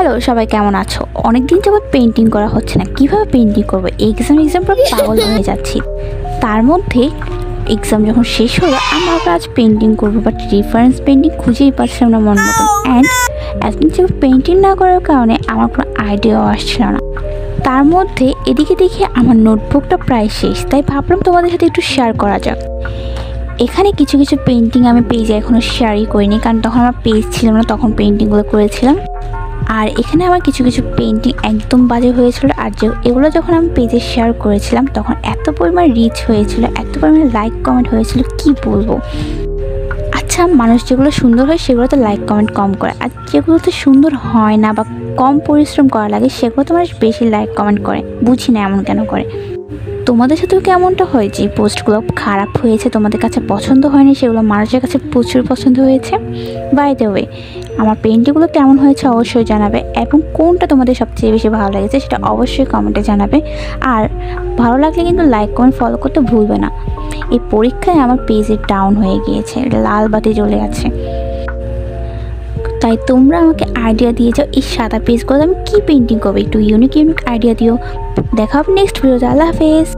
Hello সবাই, কেমন আছো? অনেকদিন যাবত পেন্টিং করা হচ্ছে না। কিভাবে পেন্টিং করবো? এক্সাম পর পাগল হয়ে যাচ্ছি। তার মধ্যে এক্সাম যখন শেষ হলো, আমরা আজ পেন্টিং করবো, বাট রেফারেন্স পেন্টিং খুঁজেই পাচ্ছিলাম না মন মতন। অ্যান্ড এতদিন যাবত পেন্টিং না করার কারণে আমার কোনো আইডিয়াও আসছিল না। তার মধ্যে এদিকে দেখি আমার নোটবুকটা প্রায় শেষ, তাই ভাবলাম তোমাদের সাথে একটু শেয়ার করা যাক। এখানে কিছু কিছু পেন্টিং আমি পেজে এখনও শেয়ারই করিনি, কারণ তখন আমার পেজ ছিল না, তখন পেন্টিংগুলো করেছিলাম। আর এখানে আমার কিছু কিছু পেন্টিং একদম বাজে হয়েছিল, আর এগুলো যখন আমি পেজে শেয়ার করেছিলাম তখন এত পরিমাণ রিচ হয়েছিল, এত পরিমাণ লাইক কমেন্ট হয়েছিল, কি বলবো। আচ্ছা, মানুষ যেগুলো সুন্দর হয় সেগুলোতে লাইক কমেন্ট কম করে, আর যেগুলোতে সুন্দর হয় না বা কম পরিশ্রম করা লাগে সেগুলোতে মানুষ বেশি লাইক কমেন্ট করে। বুঝি না এমন কেন করে। তোমাদের সাথেও কেমনটা হয় যে পোস্টগুলো খারাপ হয়েছে, তোমাদের কাছে পছন্দ হয়নি, সেগুলো মানুষের কাছে প্রচুর পছন্দ হয়েছে? বাই দ্য ওয়ে, আমার পেন্টিংগুলো কেমন হয়েছে অবশ্যই জানাবে, এবং কোনটা তোমাদের সবচেয়ে বেশি ভালো লেগেছে সেটা অবশ্যই কমেন্টে জানাবে। আর ভালো লাগলে কিন্তু লাইক কমেন্ট ফলো করতে ভুলবে না। এই পরীক্ষায় আমার পেজে ডাউন হয়ে গিয়েছে, লাল বাতি জ্বলে আছে। তাই তোমরা আমাকে আইডিয়া দিয়ে যাও, এই সাদা পেজগুলো আমি কী পেন্টিং করবো, একটু ইউনিক আইডিয়া দিও। দেখা হবে নেক্সট ভিডিওতে। আল্লাহ হাফেজ।